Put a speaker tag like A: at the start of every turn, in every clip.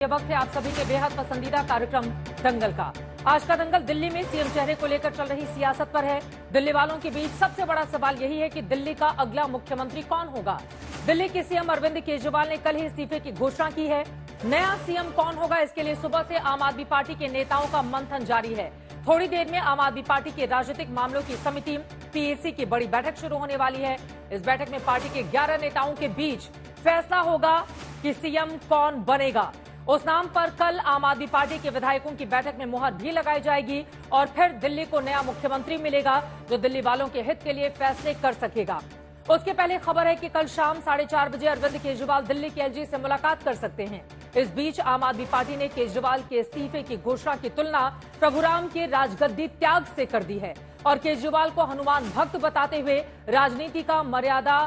A: ये वक्त है आप सभी के बेहद पसंदीदा कार्यक्रम दंगल का। आज का दंगल दिल्ली में सीएम चेहरे को लेकर चल रही सियासत पर है। दिल्ली वालों के बीच सबसे बड़ा सवाल यही है कि दिल्ली का अगला मुख्यमंत्री कौन होगा। दिल्ली के सीएम अरविंद केजरीवाल ने कल ही इस्तीफे की घोषणा की है। नया सीएम कौन होगा, इसके लिए सुबह से आम आदमी पार्टी के नेताओं का मंथन जारी है। थोड़ी देर में आम आदमी पार्टी के राजनीतिक मामलों की समिति पीएसी की बड़ी बैठक शुरू होने वाली है। इस बैठक में पार्टी के 11 नेताओं के बीच फैसला होगा कि सीएम कौन बनेगा। उस नाम पर कल आम आदमी पार्टी के विधायकों की बैठक में मुहर भी लगाई जाएगी और फिर दिल्ली को नया मुख्यमंत्री मिलेगा जो दिल्ली वालों के हित के लिए फैसले कर सकेगा। उसके पहले खबर है कि कल शाम 4:30 बजे अरविंद केजरीवाल दिल्ली के एलजी से मुलाकात कर सकते हैं। इस बीच आम आदमी पार्टी ने केजरीवाल के इस्तीफे की घोषणा की तुलना प्रभुराम के राजगद्दी त्याग से कर दी है और केजरीवाल को हनुमान भक्त बताते हुए राजनीति का मर्यादा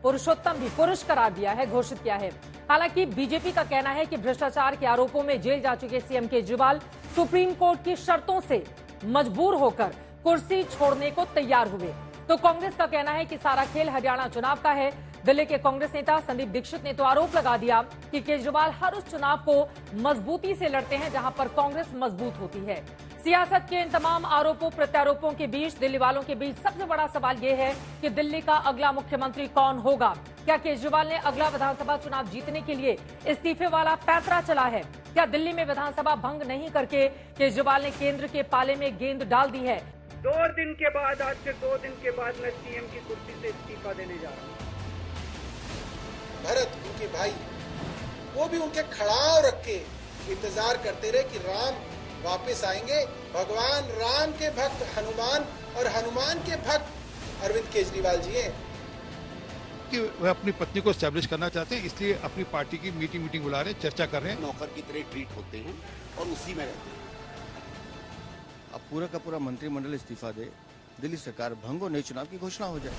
A: पुरुषोत्तम भी पुरुष करार दिया है, घोषित किया है। हालांकि बीजेपी का कहना है कि भ्रष्टाचार के आरोपों में जेल जा चुके सीएम केजरीवाल सुप्रीम कोर्ट की शर्तों से मजबूर होकर कुर्सी छोड़ने को तैयार हुए। तो कांग्रेस का कहना है कि सारा खेल हरियाणा चुनाव का है। दिल्ली के कांग्रेस नेता संदीप दीक्षित ने तो आरोप लगा दिया कि केजरीवाल हर उस चुनाव को मजबूती से लड़ते हैं जहां पर कांग्रेस मजबूत होती है। सियासत के इन तमाम आरोपों प्रत्यारोपों के बीच दिल्ली वालों के बीच सबसे बड़ा सवाल यह है कि दिल्ली का अगला मुख्यमंत्री कौन होगा। क्या केजरीवाल ने अगला विधानसभा चुनाव जीतने के लिए इस्तीफे वाला पैंतरा चला है? क्या दिल्ली में विधानसभा भंग नहीं करके केजरीवाल ने केंद्र के पाले में गेंद डाल दी है?
B: 2 दिन के बाद, आज से 2 दिन के बाद मैं सीएम की कुर्सी से इस्तीफा देने जा रहा हूँ।
C: भरत उनके भाई, वो भी उनके खड़ाव रख के इंतजार करते रहे कि राम वापस आएंगे। भगवान राम के भक्त हनुमान और हनुमान के भक्त अरविंद केजरीवाल जी हैं
D: कि वह अपनी पत्नी को एस्टैब्लिश करना चाहते हैं, इसलिए अपनी पार्टी की मीटिंग बुला रहे हैं, चर्चा कर रहे हैं।
E: नौकर की तरह ट्रीट होते हैं और उसी में रहते हैं।
F: अब पूरा का पूरा मंत्रिमंडल इस्तीफा दे, दिल्ली सरकार भंग और नए चुनाव की घोषणा हो जाए।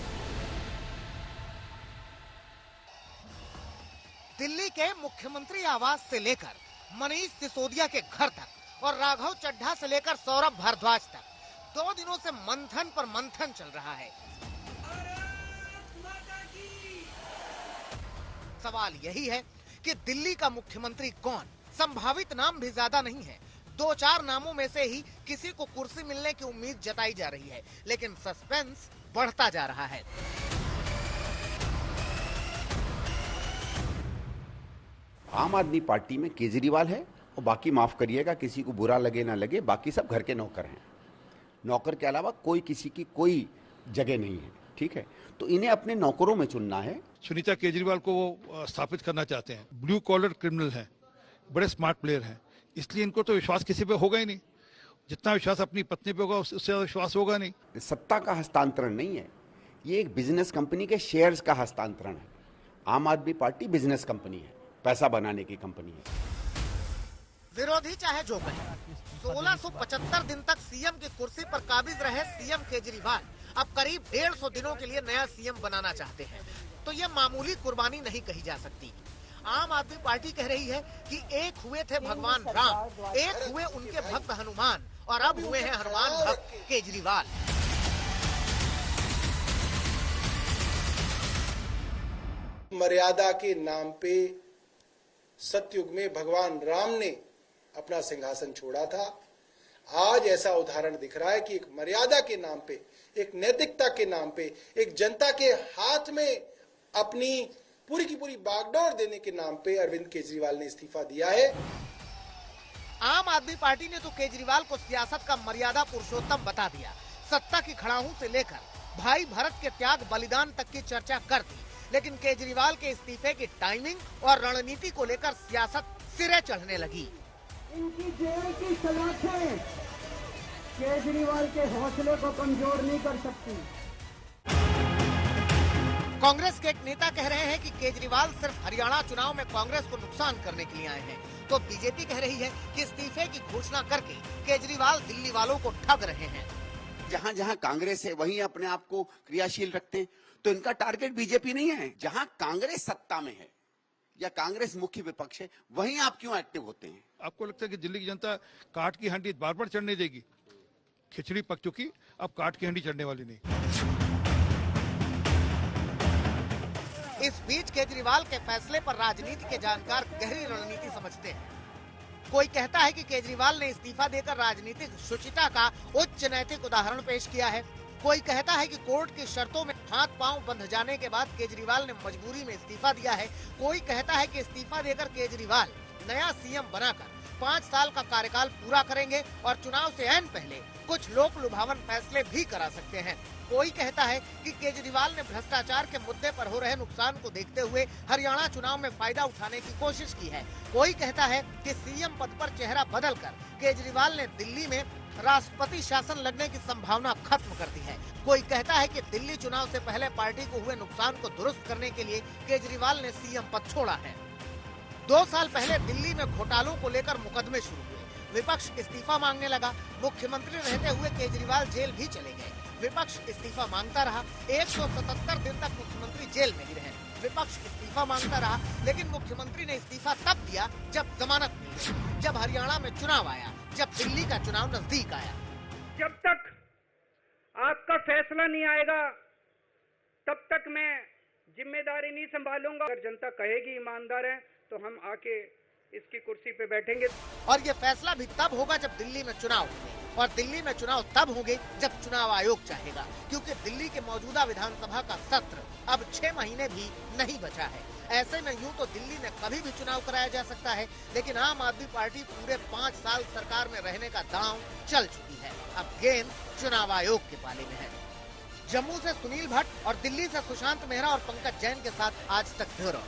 G: दिल्ली के मुख्यमंत्री आवास से लेकर मनीष सिसोदिया के घर तक और राघव चड्ढा से लेकर सौरभ भारद्वाज तक 2 दिनों से मंथन पर मंथन चल रहा है। सवाल यही है कि दिल्ली का मुख्यमंत्री कौन। संभावित नाम भी ज्यादा नहीं है, 2-4 नामों में से ही किसी को कुर्सी मिलने की उम्मीद जताई जा रही है, लेकिन सस्पेंस बढ़ता जा रहा है।
E: आम आदमी पार्टी में केजरीवाल है और बाकी माफ करिएगा, किसी को बुरा लगे ना लगे, बाकी सब घर के नौकर हैं। नौकर के अलावा कोई किसी की कोई जगह नहीं है, ठीक है। तो इन्हें अपने नौकरों में चुनना है।
D: सुनीता केजरीवाल को वो स्थापित करना चाहते हैं। ब्लू कॉलर क्रिमिनल हैं, बड़े स्मार्ट प्लेयर हैं, इसलिए इनको तो विश्वास किसी पे होगा ही नहीं। जितना विश्वास अपनी पत्नी पे होगा उससे विश्वास होगा नहीं।
E: सत्ता का हस्तांतरण नहीं है, ये एक बिजनेस कंपनी के शेयर्स का हस्तांतरण है। आम आदमी पार्टी बिजनेस कंपनी है, पैसा बनाने की कंपनी है।
G: विरोधी चाहे जो कहे, 1675 दिन तक सीएम की कुर्सी पर काबिज रहे सीएम केजरीवाल अब करीब 150 दिनों के लिए नया सीएम बनाना चाहते हैं। तो ये मामूली कुर्बानी नहीं कही जा सकती। आम आदमी पार्टी कह रही है कि एक हुए थे भगवान राम, एक हुए उनके भक्त हनुमान और अब हुए हैं हनुमान भक्त केजरीवाल।
C: मर्यादा के नाम पे सतयुग में भगवान राम ने अपना सिंहासन छोड़ा था। आज ऐसा उदाहरण दिख रहा है कि एक मर्यादा के नाम पे, एक नैतिकता के नाम पे, एक जनता के हाथ में अपनी पूरी की पूरी बागडोर देने के नाम पे अरविंद केजरीवाल ने इस्तीफा दिया है।
G: आम आदमी पार्टी ने तो केजरीवाल को सियासत का मर्यादा पुरुषोत्तम बता दिया। सत्ता की खड़ाहू से लेकर भाई भरत के त्याग बलिदान तक की चर्चा कर दी, लेकिन केजरीवाल के इस्तीफे की टाइमिंग और रणनीति को लेकर सियासत सिरे चढ़ने लगी।
B: इनकी जेल की सलाखें केजरीवाल के हौसले को कमजोर नहीं कर सकती।
G: कांग्रेस के एक नेता कह रहे हैं कि केजरीवाल सिर्फ हरियाणा चुनाव में कांग्रेस को नुकसान करने के लिए आए हैं, तो बीजेपी कह रही है कि इस्तीफे की घोषणा करके केजरीवाल दिल्ली वालों को ठग रहे हैं।
E: जहां जहां कांग्रेस है वहीं अपने आप को क्रियाशील रखते हैं, तो इनका टारगेट बीजेपी नहीं है। जहां कांग्रेस सत्ता में है या कांग्रेस मुख्य विपक्ष है, वहीं आप क्यों एक्टिव होते हैं?
D: आपको लगता है कि दिल्ली की जनता काट की हंडी बार बार चढ़ने देगी? खिचड़ी पक चुकी, अब काट की हंडी चढ़ने वाली नहीं।
G: इस बीच केजरीवाल के फैसले पर राजनीति के जानकार गहरी रणनीति समझते हैं। कोई कहता है कि केजरीवाल ने इस्तीफा देकर राजनीतिक शुचिता का उच्च नैतिक उदाहरण पेश किया है। कोई कहता है कि कोर्ट की शर्तों में हाथ पांव बंध जाने के बाद केजरीवाल ने मजबूरी में इस्तीफा दिया है। कोई कहता है कि इस्तीफा देकर केजरीवाल नया सीएम बनाकर 5 साल का कार्यकाल पूरा करेंगे और चुनाव से ऐन पहले कुछ लोक लुभावन फैसले भी करा सकते हैं। कोई कहता है कि केजरीवाल ने भ्रष्टाचार के मुद्दे पर हो रहे नुकसान को देखते हुए हरियाणा चुनाव में फायदा उठाने की कोशिश की है। कोई कहता है कि सीएम पद पर चेहरा बदलकर केजरीवाल ने दिल्ली में राष्ट्रपति शासन लगने की संभावना खत्म कर दी है। कोई कहता है कि दिल्ली चुनाव से पहले पार्टी को हुए नुकसान को दुरुस्त करने के लिए केजरीवाल ने सीएम पद छोड़ा है। 2 साल पहले दिल्ली में घोटालों को लेकर मुकदमे शुरू हुए। विपक्ष इस्तीफा मांगने लगा। मुख्यमंत्री रहते हुए केजरीवाल जेल भी चले गए। विपक्ष इस्तीफा मांगता रहा। 177 दिन तक मुख्यमंत्री जेल में ही रहे। विपक्ष इस्तीफा मांगता रहा, लेकिन मुख्यमंत्री ने इस्तीफा तब दिया जब जमानत मिली, जब हरियाणा में चुनाव आया, जब दिल्ली का चुनाव नजदीक आया।
B: जब तक आपका फैसला नहीं आएगा तब तक मैं जिम्मेदारी नहीं संभालूंगा। अगर जनता कहेगी ईमानदार है तो हम आके इसकी कुर्सी पे बैठेंगे।
G: और ये फैसला भी तब होगा जब दिल्ली में चुनाव होंगे, और दिल्ली में चुनाव तब होंगे जब चुनाव आयोग चाहेगा, क्योंकि दिल्ली के मौजूदा विधानसभा का सत्र अब 6 महीने भी नहीं बचा है। ऐसे में यूं तो दिल्ली में कभी भी चुनाव कराया जा सकता है, लेकिन आम आदमी पार्टी पूरे 5 साल सरकार में रहने का दांव चल चुकी है। अब गेंद चुनाव आयोग के पाले में है। जम्मू से सुनील भट्ट और दिल्ली से सुशांत मेहरा और पंकज जैन के साथ आज तक ब्यूरो।